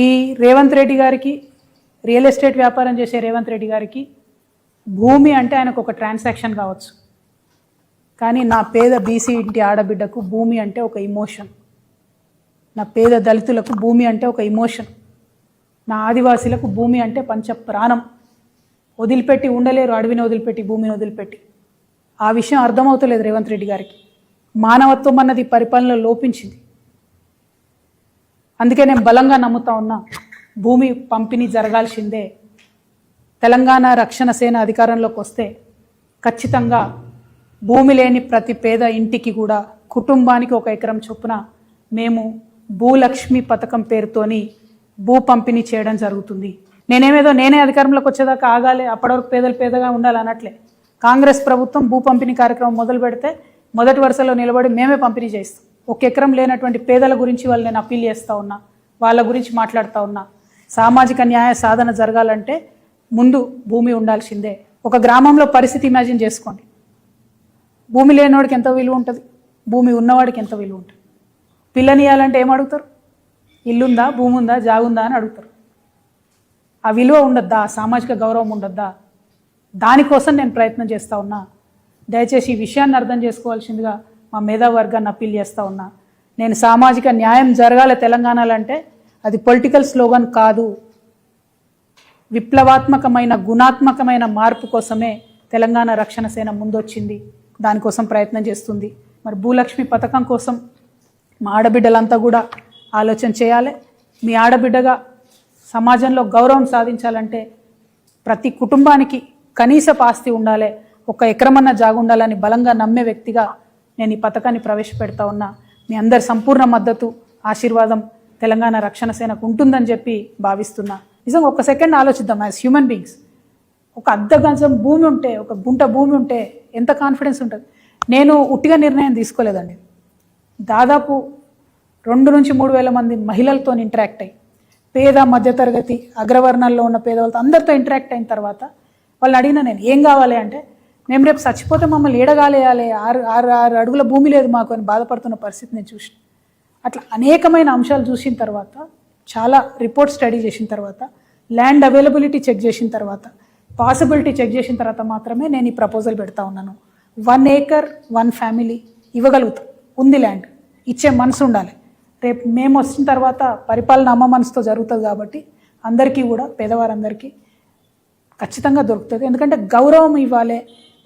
ఈ రేవంత్ రెడ్డి గారికి, real estate వ్యాపారం చేసే రేవంత్ రెడ్డి గారికి భూమి అంటే ఆయనకు ఒక ట్రాన్సాక్షన్ కావచ్చు, కానీ నా పేద బీసీ ఇంటి ఆడబిడ్డకు భూమి అంటే ఒక ఇమోషన్. నా పేద దళితులకు భూమి అంటే ఒక ఇమోషన్. నా ఆదివాసీలకు భూమి అంటే పంచ ప్రాణం. వదిలిపెట్టి ఉండలేరు, అడవిని వదిలిపెట్టి, భూమిని వదిలిపెట్టి. ఆ విషయం అర్థమవుతలేదు రేవంత్ రెడ్డి గారికి. మానవత్వం అన్నది పరిపాలనలో లోపించింది. అందుకే నేను బలంగా నమ్ముతా ఉన్నా, భూమి పంపిణీ జరగాల్సిందే. తెలంగాణ రక్షణ సేన అధికారంలోకి వస్తే ఖచ్చితంగా భూమి లేని ప్రతి పేద ఇంటికి కూడా కుటుంబానికి 1 ఎకరం చొప్పున మేము భూలక్ష్మి పథకం పేరుతోని భూ పంపిణీ చేయడం జరుగుతుంది. నేనే అధికారంలోకి వచ్చేదాకా ఆగాలి, అప్పటి వరకు పేదలు పేదగా ఉండాలి అనట్లే. కాంగ్రెస్ ప్రభుత్వం భూ పంపిణీ కార్యక్రమం మొదలు పెడితే మొదటి వరుసలో నిలబడి మేమే పంపిణీ చేస్తాం. 1 ఎకరం లేనటువంటి పేదల గురించి వాళ్ళు నేను అప్పీల్ చేస్తూ ఉన్నా, వాళ్ళ గురించి మాట్లాడుతూ ఉన్నా. సామాజిక న్యాయ సాధన జరగాలంటే ముందు భూమి ఉండాల్సిందే. ఒక గ్రామంలో పరిస్థితి ఇమాజిన్ చేసుకోండి. భూమి లేనివాడికి ఎంత విలువ ఉంటుంది, భూమి ఉన్నవాడికి ఎంత విలువ ఉంటుంది. పిల్లనియాలంటే ఏం అడుగుతారు? ఇల్లుందా, భూమి ఉందా, జాగుందా అని అడుగుతారు. ఆ విలువ ఉండద్దా, సామాజిక గౌరవం ఉండద్దా? దానికోసం నేను ప్రయత్నం చేస్తూ ఉన్నా. దయచేసి ఈ విషయాన్ని అర్థం చేసుకోవాల్సిందిగా మా మేధావర్గాన్ని అప్పీల్ చేస్తూ ఉన్నా. నేను సామాజిక న్యాయం జరగాలి తెలంగాణలో అంటే అది పొలిటికల్ స్లోగన్ కాదు. విప్లవాత్మకమైన, గుణాత్మకమైన మార్పు కోసమే తెలంగాణ రక్షణ సేన ముందొచ్చింది. దానికోసం ప్రయత్నం చేస్తుంది. మరి భూలక్ష్మి పథకం కోసం మా ఆడబిడ్డలంతా కూడా ఆలోచన చేయాలి. మీ ఆడబిడ్డగా సమాజంలో గౌరవం సాధించాలంటే ప్రతి కుటుంబానికి కనీసపు ఆస్తి ఉండాలి, 1 ఎకరమన్న జాగు ఉండాలని బలంగా నమ్మే వ్యక్తిగా నేను ఈ పథకాన్ని ప్రవేశపెడతా ఉన్నా. మీ అందరి సంపూర్ణ మద్దతు, ఆశీర్వాదం తెలంగాణ రక్షణ సేనకు ఉంటుందని చెప్పి భావిస్తున్నా. నిజంగా 1 సెకండ్ ఆలోచిద్దాం. యాజ్ హ్యూమన్ బీయింగ్స్, 1 అర్ధ గజం భూమి ఉంటే, 1 గుంట భూమి ఉంటే ఎంత కాన్ఫిడెన్స్ ఉంటుంది. నేను ఉట్టిగా నిర్ణయం తీసుకోలేదండి. దాదాపు 2 నుంచి 3 వేల మంది మహిళలతో ఇంటరాక్ట్ అయ్యి, పేద మధ్యతరగతి అగ్రవర్ణాల్లో ఉన్న పేదవాళ్ళతో అందరితో ఇంటరాక్ట్ అయిన తర్వాత వాళ్ళు అడిగిన నేను ఏం కావాలి అంటే, మేము రేపు చచ్చిపోతే మమ్మల్ని ఏడగాలేయాలి, 6 అడుగుల భూమి లేదు మాకు అని బాధపడుతున్న పరిస్థితి నేను చూసిన. అట్లా అనేకమైన అంశాలు చూసిన తర్వాత, చాలా రిపోర్ట్ స్టడీ చేసిన తర్వాత, ల్యాండ్ అవైలబిలిటీ చెక్ చేసిన తర్వాత, పాసిబిలిటీ చెక్ చేసిన తర్వాత మాత్రమే నేను ఈ ప్రపోజల్ పెడతా ఉన్నాను. 1 ఏకర్ 1 ఫ్యామిలీ ఇవ్వగలుగుతాం. ఉంది ల్యాండ్, ఇచ్చే మనసు ఉండాలి. రేపు మేము వచ్చిన తర్వాత పరిపాలన అమ్మ మనసుతో జరుగుతుంది కాబట్టి అందరికీ కూడా, పేదవారందరికీ ఖచ్చితంగా దొరుకుతుంది. ఎందుకంటే గౌరవం ఇవ్వాలి,